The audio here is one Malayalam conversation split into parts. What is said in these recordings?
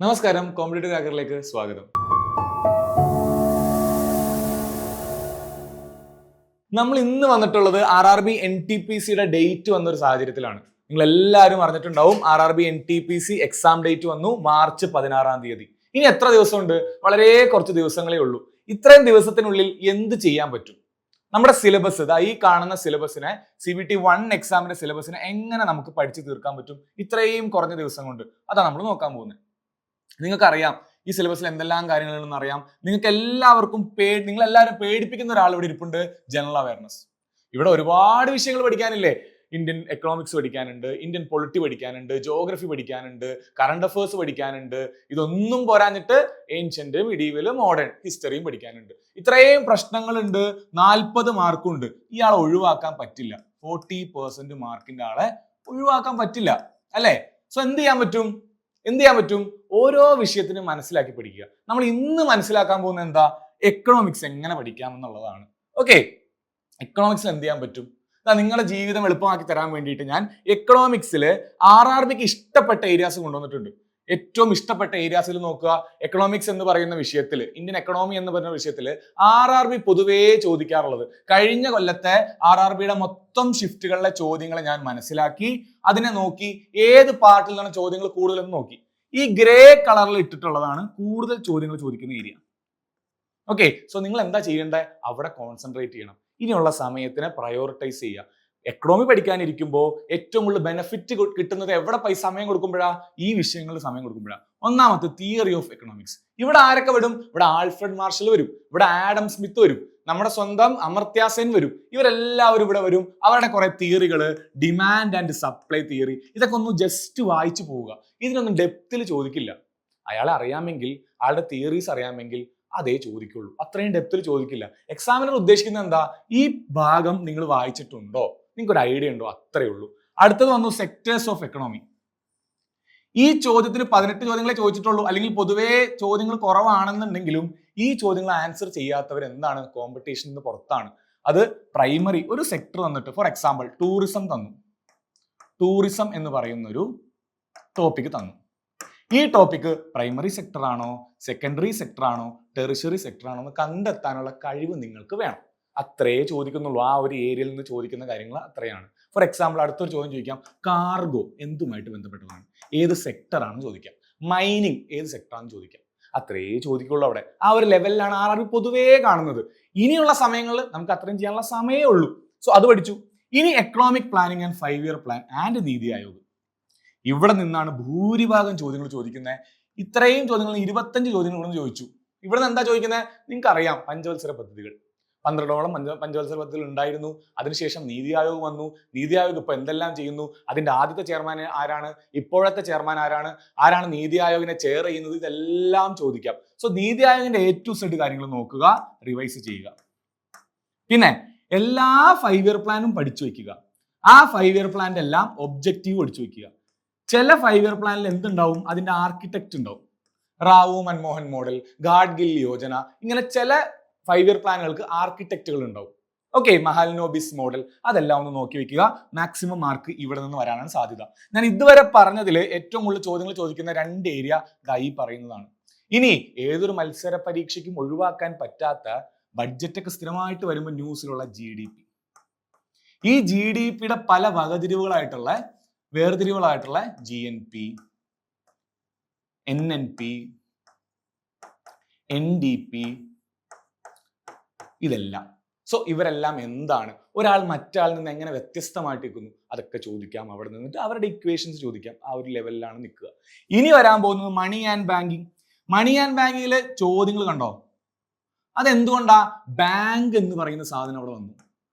നമസ്കാരം, കോമ്പറ്റേറ്റീവ് ക്രാക്കറിലേക്ക് സ്വാഗതം. നമ്മൾ ഇന്ന് വന്നിട്ടുള്ളത് RRB NTPCയുടെ ഡേറ്റ് വന്ന ഒരു സാഹചര്യത്തിലാണ്. നിങ്ങൾ എല്ലാവരും അറിഞ്ഞിട്ടുണ്ടാവും, RRB NTPC എക്സാം ഡേറ്റ് വന്നു മാർച്ച് 16. ഇനി എത്ര ദിവസമുണ്ട്? വളരെ കുറച്ച് ദിവസങ്ങളേ ഉള്ളൂ. ഇത്രയും ദിവസത്തിനുള്ളിൽ എന്ത് ചെയ്യാൻ പറ്റും? നമ്മുടെ സിലബസ്, ഈ കാണുന്ന സിലബസിനെ, CBT 1 എക്സാമിന്റെ സിലബസിനെ എങ്ങനെ നമുക്ക് പഠിച്ചു തീർക്കാൻ പറ്റും ഇത്രയും കുറഞ്ഞ ദിവസം കൊണ്ട്? അതാണ് നമ്മൾ നോക്കാൻ പോകുന്നത്. നിങ്ങൾക്കറിയാം ഈ സിലബസിൽ എന്തെല്ലാം കാര്യങ്ങളുണ്ടെന്ന് അറിയാം. നിങ്ങൾക്ക് എല്ലാവർക്കും നിങ്ങൾ എല്ലാവരും പേടിപ്പിക്കുന്ന ഒരാൾ ഇവിടെ ഇരിപ്പുണ്ട്, ജനറൽ അവയർനെസ്. ഇവിടെ ഒരുപാട് വിഷയങ്ങൾ പഠിക്കാനില്ലേ? ഇന്ത്യൻ എക്കണോമിക്സ് പഠിക്കാനുണ്ട്, ഇന്ത്യൻ പൊളിറ്റി പഠിക്കാനുണ്ട്, ജോഗ്രഫി പഠിക്കാനുണ്ട്, കറണ്ട് അഫയേഴ്സ് പഠിക്കാനുണ്ട്. ഇതൊന്നും പോരാഞ്ഞിട്ട് ഏൻഷ്യന്റ്, മിഡീവൽ, മോഡേൺ ഹിസ്റ്ററിയും പഠിക്കാനുണ്ട്. ഇത്രയും പ്രശ്നങ്ങളുണ്ട്. 40 മാർക്കുണ്ട്. ഇയാളെ ഒഴിവാക്കാൻ പറ്റില്ല. 40% മാർക്കിന്റെ ആളെ ഒഴിവാക്കാൻ പറ്റില്ല, അല്ലേ? സോ എന്ത് ചെയ്യാൻ പറ്റും? ഓരോ വിഷയത്തിനും മനസ്സിലാക്കി പഠിക്കുക. നമ്മൾ ഇന്ന് മനസ്സിലാക്കാൻ പോകുന്നത് എന്താ? എക്കണോമിക്സ് എങ്ങനെ പഠിക്കാം എന്നുള്ളതാണ്. ഓക്കെ, എക്കണോമിക്സിൽ എന്ത് ചെയ്യാൻ പറ്റും? നിങ്ങളുടെ ജീവിതം എളുപ്പമാക്കി തരാൻ വേണ്ടിയിട്ട് ഞാൻ എക്കണോമിക്സിൽ RRBക്ക് ഇഷ്ടപ്പെട്ട ഏരിയാസ് കൊണ്ടുവന്നിട്ടുണ്ട്. ഏറ്റവും ഇഷ്ടപ്പെട്ട ഏരിയാസിൽ നോക്കുക. എക്കണോമിക്സ് എന്ന് പറയുന്ന വിഷയത്തിൽ, ഇന്ത്യൻ എക്കണോമി എന്ന് പറയുന്ന വിഷയത്തിൽ RRB പൊതുവേ ചോദിക്കാറുള്ളത്, കഴിഞ്ഞ കൊല്ലത്തെ RRBയുടെ മൊത്തം ഷിഫ്റ്റുകളിലെ ചോദ്യങ്ങൾ ഞാൻ മനസ്സിലാക്കി, അതിനെ നോക്കി ഏത് പാർട്ടിൽ നിന്നാണ് ചോദ്യങ്ങൾ കൂടുതലെന്ന് നോക്കി. ഈ ഗ്രേ കളറിൽ ഇട്ടിട്ടുള്ളതാണ് കൂടുതൽ ചോദ്യങ്ങൾ ചോദിക്കുന്ന ഏരിയ. ഓക്കെ, സോ നിങ്ങൾ എന്താ ചെയ്യേണ്ടത്? അവിടെ കോൺസെൻട്രേറ്റ് ചെയ്യണം. ഇനിയുള്ള സമയത്തിനെ പ്രയോറിറ്റൈസ് ചെയ്യുക. എക്കണോമി പഠിക്കാനിരിക്കുമ്പോൾ ഏറ്റവും കൂടുതൽ ബെനിഫിറ്റ് കിട്ടുന്നത് എവിടെ സമയം കൊടുക്കുമ്പോഴാ? ഈ വിഷയങ്ങളിൽ സമയം കൊടുക്കുമ്പോഴാ. ഒന്നാമത്തെ തിയറി ഓഫ് എക്കണോമിക്സ്. ഇവിടെ ആരൊക്കെ വരും? ഇവിടെ ആൽഫ്രഡ് മാർഷൽ വരും, ഇവിടെ ആഡം സ്മിത്ത് വരും, നമ്മുടെ സ്വന്തം അമർത്യ സെൻ വരും. ഇവരെല്ലാവരും ഇവിടെ വരും. അവരുടെ കുറെ തിയറികള്, ഡിമാൻഡ് ആൻഡ് സപ്ലൈ തിയറി, ഇതൊക്കെ ഒന്ന് ജസ്റ്റ് വായിച്ചു പോവുക. ഇതിനൊന്നും ഡെപ്തിൽ ചോദിക്കില്ല. അയാളെ അറിയാമെങ്കിൽ, ആളുടെ തിയറീസ് അറിയാമെങ്കിൽ അതേ ചോദിക്കുള്ളൂ. അത്രയും ഡെപ്തിൽ ചോദിക്കില്ല. എക്സാമിനർ ഉദ്ദേശിക്കുന്നത് എന്താ? ഈ ഭാഗം നിങ്ങൾ വായിച്ചിട്ടുണ്ടോ, നിങ്ങൾക്ക് ഒരു ഐഡിയ ഉണ്ടോ? അത്രയേ ഉള്ളൂ. അടുത്തത് വന്നു സെക്ടേഴ്സ് ഓഫ് എക്കണോമി. ഈ ചോദ്യത്തിന് 18 ചോദ്യങ്ങളെ ചോദിച്ചിട്ടുള്ളൂ, അല്ലെങ്കിൽ പൊതുവേ ചോദ്യങ്ങൾ കുറവാണെന്നുണ്ടെങ്കിലും ഈ ചോദ്യങ്ങൾ ആൻസർ ചെയ്യാത്തവർ എന്താണ്? കോമ്പറ്റീഷനിൽ നിന്ന് പുറത്താണ്. അത് പ്രൈമറി ഒരു സെക്ടർ തന്നിട്ട്, ഫോർ എക്സാമ്പിൾ ടൂറിസം തന്നു. ടൂറിസം എന്ന് പറയുന്ന ഒരു ടോപ്പിക് തന്നു. ഈ ടോപ്പിക് പ്രൈമറി സെക്ടർ ആണോ, സെക്കൻഡറി സെക്ടർ ആണോ, ടെറിഷറി സെക്ടർ ആണോ എന്ന് കണ്ടെത്താനുള്ള കഴിവ് നിങ്ങൾക്ക് വേണം. അത്രേ ചോദിക്കുന്നുള്ളൂ. ആ ഒരു ഏരിയയിൽ നിന്ന് ചോദിക്കുന്ന കാര്യങ്ങൾ അത്രയാണ്. ഫോർ എക്സാമ്പിൾ അടുത്തൊരു ചോദ്യം ചോദിക്കാം, കാർഗോ എന്തുമായിട്ട് ബന്ധപ്പെട്ടതാണ്, ഏത് സെക്ടർ ആണെന്ന് ചോദിക്കാം. മൈനിങ് ഏത് സെക്ടർ ആണെന്ന് ചോദിക്കാം. അത്രേ ചോദിക്കുള്ളൂ. അവിടെ ആ ഒരു ലെവലിലാണ് RRB പൊതുവേ കാണുന്നത്. ഇനിയുള്ള സമയങ്ങളിൽ നമുക്ക് അത്രയും ചെയ്യാനുള്ള സമയമേ ഉള്ളൂ. സോ അത് പഠിച്ചു. ഇനി economic planning and 5-year plan and NITI Aayog. ഇവിടെ നിന്നാണ് ഭൂരിഭാഗം ചോദ്യങ്ങൾ ചോദിക്കുന്നത്. ഇത്രയും ചോദ്യങ്ങൾ, 25 ചോദ്യങ്ങൾ ഇവിടെ നിന്ന് ചോദിച്ചു. ഇവിടെ നിന്ന് എന്താ ചോദിക്കുന്നത്? നിങ്ങൾക്ക് അറിയാം, പഞ്ചവത്സര പദ്ധതികൾ, 12ഓളം പഞ്ചവത്സര പദ്ധതികൾ ഉണ്ടായിരുന്നു. അതിനുശേഷം നീതി ആയോഗ് വന്നു. നീതി ആയോഗ് ഇപ്പൊ എന്തെല്ലാം ചെയ്യുന്നു, അതിന്റെ ആദ്യത്തെ ചെയർമാൻ ആരാണ്, ഇപ്പോഴത്തെ ചെയർമാൻ ആരാണ് നീതി ആയോഗിനെ ചെയർ ചെയ്യുന്നത്, ഇതെല്ലാം ചോദിക്കാം. സോ നീതി ആയോഗിന്റെ A to Z കാര്യങ്ങൾ നോക്കുക, റിവൈസ് ചെയ്യുക. പിന്നെ എല്ലാ 5-year പ്ലാനും പഠിച്ചു വെക്കുക. ആ 5-year പ്ലാന്റെ എല്ലാം ഒബ്ജക്റ്റീവ് പഠിച്ചു വെക്കുക. ചില 5-year പ്ലാനിൽ എന്തുണ്ടാവും? അതിന്റെ ആർക്കിടെക്ട് ഉണ്ടാവും. റാവു മൻമോഹൻ മോഡൽ, ഗാഡ്ഗിൽ യോജന, ഇങ്ങനെ ചില 5-year പ്ലാനുകൾക്ക് ആർക്കിടെക്റ്റുകൾ ഉണ്ടാവും. ഓക്കെ, മഹാലനോബിസ് മോഡൽ, അതെല്ലാം ഒന്ന് നോക്കി വെക്കുക. മാക്സിമം മാർക്ക് ഇവിടെ നിന്ന് വരാനാണ് സാധ്യത. ഞാൻ ഇതുവരെ പറഞ്ഞതിൽ ഏറ്റവും കൂടുതൽ ചോദ്യങ്ങൾ ചോദിക്കുന്ന 2 ഏരിയ ഈ പറയുന്നതാണ്. ഇനി ഏതൊരു മത്സര പരീക്ഷയ്ക്കും ഒഴിവാക്കാൻ പറ്റാത്ത ബഡ്ജറ്റൊക്കെ സ്ഥിരമായിട്ട് വരുമ്പോൾ ന്യൂസിലുള്ള GDP. ഈ GDPയുടെ പല വേർതിരിവുകളായിട്ടുള്ള GNP, NNP, NDP, ഇതെല്ലാം. സോ ഇവരെല്ലാം എന്താണ്, ഒരാൾ മറ്റാളിൽ നിന്ന് എങ്ങനെ വ്യത്യസ്തമായിട്ടിരിക്കുന്നു, അതൊക്കെ ചോദിക്കാം. അവിടെ നിന്നിട്ട് അവരുടെ ഇക്വേഷൻസ് ചോദിക്കാം. ആ ഒരു ലെവലിലാണ് നിൽക്കുക. ഇനി വരാൻ പോകുന്നത് money and banking. Money and ബാങ്കിങ്ങിലെ ചോദ്യങ്ങൾ കണ്ടോ? അതെന്തുകൊണ്ടാ? ബാങ്ക് എന്ന് പറയുന്ന സാധനം അവിടെ വന്നു.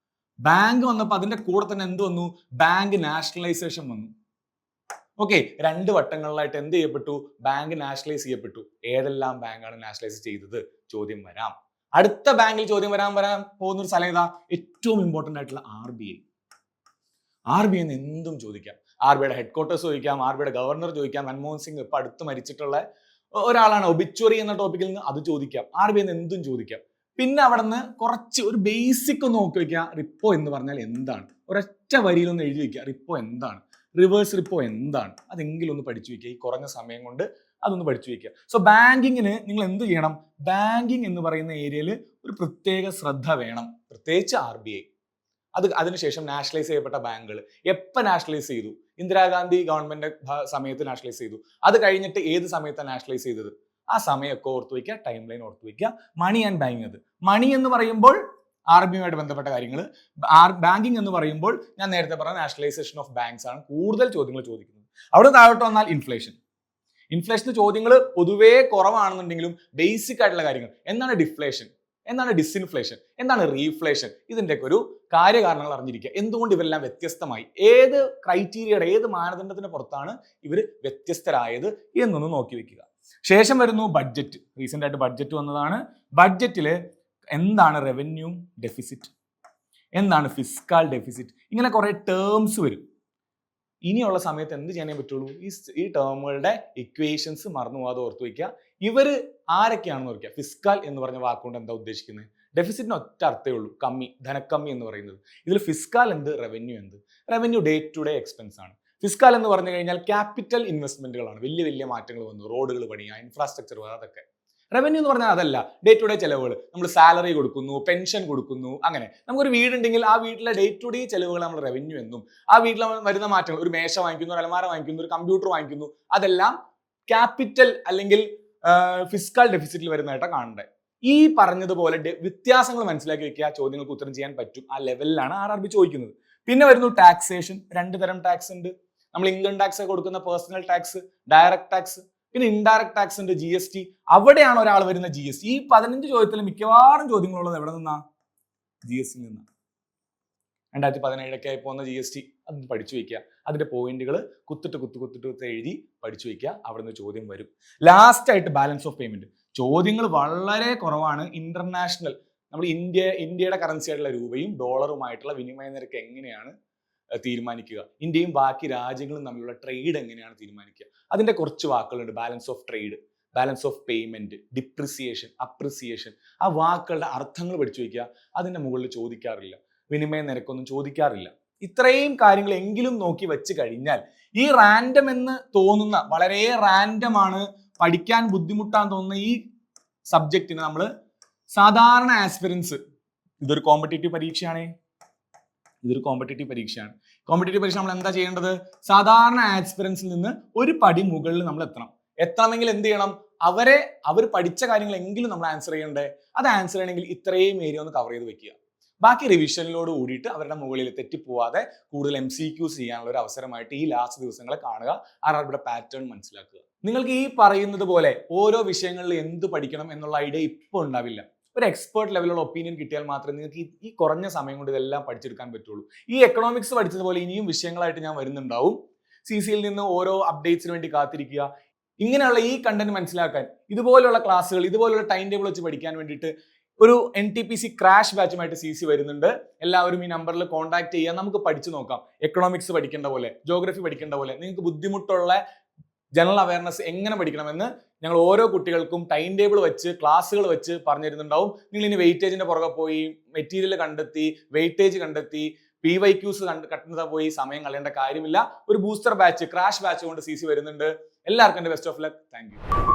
ബാങ്ക് വന്നപ്പോൾ അതിന്റെ കൂടെ തന്നെ എന്ത് വന്നു? ബാങ്ക് നാഷണലൈസേഷൻ വന്നു. ഓക്കെ, 2 വട്ടങ്ങളിലായിട്ട് എന്ത് ചെയ്യപ്പെട്ടു? ബാങ്ക് നാഷണലൈസ് ചെയ്യപ്പെട്ടു. ഏതെല്ലാം ബാങ്കാണ് നാഷണലൈസ് ചെയ്തത്? ചോദ്യം വരാം. അടുത്ത ബാങ്കിൽ ചോദ്യം വരാൻ പോകുന്ന ഒരു സ്ഥലം ഏതാ? ഏറ്റവും ഇമ്പോർട്ടന്റ് ആയിട്ടുള്ള RBI. RBI എന്ന് എന്തും ചോദിക്കാം. RBIയുടെ ഹെഡ്ക്വാർട്ടേഴ്സ് ചോദിക്കാം, RBIയുടെ ഗവർണർ ചോദിക്കാം. മൻമോഹൻ സിംഗ് ഇപ്പൊ അടുത്ത് മരിച്ചിട്ടുള്ള ഒരാളാണ്, ഒബിച്വറി എന്ന ടോപ്പിക്കിൽ നിന്ന് അത് ചോദിക്കാം. RBI എന്ന് എന്തും ചോദിക്കാം. പിന്നെ അവിടെ നിന്ന് കുറച്ച് ഒരു ബേസിക് ഒന്ന് നോക്കി വെക്കുക. റിപ്പോ എന്ന് പറഞ്ഞാൽ എന്താണ്? ഒരൊറ്റ വരിയിലൊന്ന് എഴുതി വെക്കുക. റിപ്പോ എന്താണ്? റിവേഴ്സ് റിപ്പോ എന്താണ്? അതെങ്കിലും ഒന്ന് പഠിച്ചു വെക്കുക. ഈ കുറഞ്ഞ സമയം കൊണ്ട് അതൊന്ന് പഠിച്ചു വെക്കുക. സോ ബാങ്കിങ്ങിന് നിങ്ങൾ എന്ത് ചെയ്യണം? ബാങ്കിങ് എന്ന് പറയുന്ന ഏരിയയിൽ ഒരു പ്രത്യേക ശ്രദ്ധ വേണം, പ്രത്യേകിച്ച് RBI. അതിനുശേഷം നാഷണലൈസ് ചെയ്യപ്പെട്ട ബാങ്കുകൾ എപ്പോൾ നാഷണലൈസ് ചെയ്തു? ഇന്ദിരാഗാന്ധി ഗവൺമെന്റ് സമയത്ത് നാഷണലൈസ് ചെയ്തു. അത് കഴിഞ്ഞിട്ട് ഏത് സമയത്താണ് നാഷണലൈസ് ചെയ്തത്? ആ സമയമൊക്കെ ഓർത്തു വയ്ക്കുക, ടൈം ലൈൻ ഓർത്തു വയ്ക്കുക. Money and banking. അത് മണി എന്ന് പറയുമ്പോൾ RBIയുമായിട്ട് ബന്ധപ്പെട്ട കാര്യങ്ങൾ, ബാങ്കിങ് എന്ന് പറയുമ്പോൾ ഞാൻ നേരത്തെ പറഞ്ഞ നാഷണലൈസേഷൻ ഓഫ് ബാങ്ക്സ് ആണ് കൂടുതൽ ചോദ്യങ്ങൾ ചോദിക്കുന്നത്. അവിടെ താഴോട്ട് വന്നാൽ ഇൻഫ്ലേഷൻ ചോദ്യങ്ങൾ പൊതുവേ കുറവാണെന്നുണ്ടെങ്കിലും ബേസിക് ആയിട്ടുള്ള കാര്യങ്ങൾ, എന്താണ് ഡിഫ്ലേഷൻ, എന്താണ് ഡിസ്ഇൻഫ്ലേഷൻ, എന്താണ് റീഫ്ലേഷൻ, ഇതിൻ്റെയൊക്കെ ഒരു കാര്യകാരണങ്ങൾ അറിഞ്ഞിരിക്കുക. എന്തുകൊണ്ട് ഇവരെല്ലാം വ്യത്യസ്തമായി, ഏത് ക്രൈറ്റീരിയയുടെ ഏത് മാനദണ്ഡത്തിന് പുറത്താണ് ഇവർ വ്യത്യസ്തരായത് എന്നൊന്ന് നോക്കി വെക്കുക. ശേഷം വരുന്നു ബഡ്ജറ്റ്. റീസെന്റ് ആയിട്ട് ബഡ്ജറ്റ് വന്നതാണ്. ബഡ്ജറ്റിൽ എന്താണ് റവന്യൂ ഡെഫിസിറ്റ്, എന്താണ് ഫിസ്ക്കൽ ഡെഫിസിറ്റ്, ഇങ്ങനെ കുറെ ടേംസ് വരും. ഇനിയുള്ള സമയത്ത് എന്ത് ചെയ്യാനേ പറ്റുള്ളൂ? ഈ ടേമുകളുടെ ഇക്വേഷൻസ് മറന്നു പോകാതെ ഓർത്ത് വയ്ക്കുക. ഇവർ ആരൊക്കെയാണെന്ന് ഓർക്കുക. ഫിസ്ക്കൽ എന്ന് പറഞ്ഞ വാക്കുകൊണ്ട് എന്താ ഉദ്ദേശിക്കുന്നത്? ഡെഫിസിറ്റിന് ഒറ്റ അർത്ഥമേ ഉള്ളൂ, കമ്മി, ധനക്കമ്മി എന്ന് പറയുന്നത്. ഇതിൽ ഫിസ്ക്കൽ എന്ത്, റവന്യൂ എന്ത്? Revenue day to day expense ആണ്. ഫിസ്ക്കൽ എന്ന് പറഞ്ഞു കഴിഞ്ഞാൽ ക്യാപിറ്റൽ ഇൻവെസ്റ്റ്മെന്റുകളാണ്, വലിയ വലിയ മാറ്റങ്ങൾ വന്നു, റോഡുകൾ പണിയുക, ഇൻഫ്രാസ്ട്രക്ചർ, അതൊക്കെ. റവന്യൂ എന്ന് പറഞ്ഞാൽ അതല്ല, ഡേ ടു ഡേ ചെലവുകൾ, നമ്മൾ സാലറി കൊടുക്കുന്നു, പെൻഷൻ കൊടുക്കുന്നു, അങ്ങനെ നമുക്കൊരു വീടുണ്ടെങ്കിൽ ആ വീട്ടിലെ ഡേ ടു ഡേ ചെലവുകൾ നമ്മൾ റവന്യൂ എന്നും, ആ വീട്ടിൽ വരുന്ന മാറ്റങ്ങൾ, ഒരു മേശ വാങ്ങിക്കുന്നു, ഒരു അലമാര വാങ്ങിക്കുന്നു, ഒരു കമ്പ്യൂട്ടർ വാങ്ങിക്കുന്നു, അതെല്ലാം ക്യാപിറ്റൽ അല്ലെങ്കിൽ ഫിസ്ക്കൽ ഡെഫിസിറ്റിൽ വരുന്നതായിട്ടാണ് കാണേണ്ടത്. ഈ പറഞ്ഞതുപോലെ വ്യത്യാസങ്ങൾ മനസ്സിലാക്കി വെക്കുക, ചോദ്യങ്ങൾക്ക് ഉത്തരം ചെയ്യാൻ പറ്റും. ആ ലെവലിലാണ് RRB ചോദിക്കുന്നത്. പിന്നെ വരുന്നു ടാക്സേഷൻ. 2 തരം ടാക്സ് ഉണ്ട്. നമ്മൾ ഇൻകം ടാക്സ് കൊടുക്കുന്ന പേഴ്സണൽ ടാക്സ്, ഡയറക്ട് ടാക്സ്, പിന്നെ ഇൻഡയറക്ട് ടാക്സ് ഉണ്ട്, GST. അവിടെയാണ് ഒരാൾ വരുന്ന GST. ഈ 15 ചോദ്യത്തിൽ മിക്കവാറും ചോദ്യങ്ങളുള്ളത് എവിടെ നിന്നാ? GST നിന്നാണ്. 2017 ആയി പോകുന്ന GST അത് പഠിച്ചു വെക്കുക. അതിന്റെ പോയിന്റുകൾ കുത്തിട്ട് എഴുതി പഠിച്ചു വെക്കുക. അവിടെ നിന്ന് ചോദ്യം വരും. ലാസ്റ്റ് ആയിട്ട് ബാലൻസ് ഓഫ് പേയ്മെന്റ്. ചോദ്യങ്ങൾ വളരെ കുറവാണ്. ഇന്റർനാഷണൽ, നമ്മൾ ഇന്ത്യയുടെ കറൻസി ആയിട്ടുള്ള രൂപയും ഡോളറുമായിട്ടുള്ള വിനിമയ നിരക്ക് എങ്ങനെയാണ് തീരുമാനിക്കുക, ഇന്ത്യയും ബാക്കി രാജ്യങ്ങളും തമ്മിലുള്ള ട്രേഡ് എങ്ങനെയാണ് തീരുമാനിക്കുക, അതിന്റെ കുറച്ച് വാക്കുകളുണ്ട്. Balance of trade, balance of payment, depreciation, appreciation. ആ വാക്കുകളുടെ അർത്ഥങ്ങൾ പഠിച്ചു വയ്ക്കുക. അതിന്റെ മുകളിൽ ചോദിക്കാറില്ല, വിനിമയ നിരക്കൊന്നും ചോദിക്കാറില്ല. ഇത്രയും കാര്യങ്ങൾ എങ്കിലും നോക്കി വെച്ച് കഴിഞ്ഞാൽ ഈ റാൻഡം എന്ന് തോന്നുന്ന, വളരെ റാൻഡം ആണ്, പഠിക്കാൻ ബുദ്ധിമുട്ടാന്ന് തോന്നുന്ന ഈ സബ്ജക്റ്റിന് നമ്മൾ സാധാരണ ആസ്പിറൻസ്, ഇതൊരു കോമ്പറ്റേറ്റീവ് പരീക്ഷയാണ്. കോമ്പറ്റേറ്റീവ് പരീക്ഷ നമ്മൾ എന്താ ചെയ്യേണ്ടത്? സാധാരണ ആസ്പിറൻസിൽ നിന്ന് ഒരു പടി മുകളിൽ നമ്മൾ എത്തണമെങ്കിൽ എന്ത് ചെയ്യണം? അവർ പഠിച്ച കാര്യങ്ങളെങ്കിലും നമ്മൾ ആൻസർ ചെയ്യണ്ടേ? അത് ആൻസർ ചെയ്യണമെങ്കിൽ ഇത്രയും ഏരിയ ഒന്ന് കവർ ചെയ്ത് വെക്കുക. ബാക്കി റിവിഷനിലോട് കൂടിയിട്ട് അവരുടെ മുകളിൽ തെറ്റിപ്പോവാതെ കൂടുതൽ MCQs ചെയ്യാനുള്ള ഒരു അവസരമായിട്ട് ഈ ലാസ്റ്റ് ദിവസങ്ങളെ കാണുക. RRBയുടെ പാറ്റേൺ മനസ്സിലാക്കുക. നിങ്ങൾക്ക് ഈ പറയുന്നത് പോലെ ഓരോ വിഷയങ്ങളിൽ എന്ത് പഠിക്കണം എന്നുള്ള ഐഡിയ ഇപ്പോൾ ഉണ്ടാവില്ല. ഒരു എക്സ്പേർട്ട് ലെവലുള്ള ഒപ്പീനിയൻ കിട്ടിയാൽ മാത്രമേ നിങ്ങൾക്ക് ഈ കുറഞ്ഞ സമയം കൊണ്ട് ഇതെല്ലാം പഠിച്ചെടുക്കാൻ പറ്റുള്ളൂ. ഈ എക്കണോമിക്സ് പഠിച്ചതുപോലെ ഇനിയും വിഷയങ്ങളായിട്ട് ഞാൻ വരുന്നുണ്ടാവും. CCയിൽ നിന്ന് ഓരോ അപ്ഡേറ്റ്സിന് വേണ്ടി കാത്തിരിക്കുക. ഇങ്ങനെയുള്ള ഈ കണ്ടന്റ് മനസ്സിലാക്കാൻ ഇതുപോലുള്ള ക്ലാസ്സുകൾ, ഇതുപോലുള്ള ടൈം ടേബിൾ വെച്ച് പഠിക്കാൻ വേണ്ടിയിട്ട് ഒരു NTPC ക്രാഷ് ബാച്ചുമായിട്ട് CC വരുന്നുണ്ട്. എല്ലാവരും ഈ നമ്പറിൽ കോൺടാക്ട് ചെയ്യുക. നമുക്ക് പഠിച്ചു നോക്കാം. എക്കണോമിക്സ് പഠിക്കേണ്ട പോലെ, ജോഗ്രഫി പഠിക്കേണ്ട പോലെ നിങ്ങൾക്ക് ബുദ്ധിമുട്ടുള്ള ജനറൽ അവയർനെസ് എങ്ങനെ പഠിക്കണമെന്ന് ഞങ്ങൾ ഓരോ കുട്ടികൾക്കും ടൈം ടേബിൾ വെച്ച്, ക്ലാസ്സുകൾ വെച്ച് പറഞ്ഞു തരുന്നുണ്ടാവും. നിങ്ങൾ ഇനി വെയിറ്റേജിന്റെ പുറകെ പോയി മെറ്റീരിയൽ കണ്ടെത്തി, വെയിറ്റേജ് കണ്ടെത്തി, PYQs കട്ടുന്നത് പോയി സമയം കളയേണ്ട കാര്യമില്ല. ഒരു ബൂസ്റ്റർ ബാച്ച്, ക്രാഷ് ബാച്ച് കൊണ്ട് CC വരുന്നുണ്ട്. എല്ലാവർക്കും എൻ്റെ best of luck. Thank you.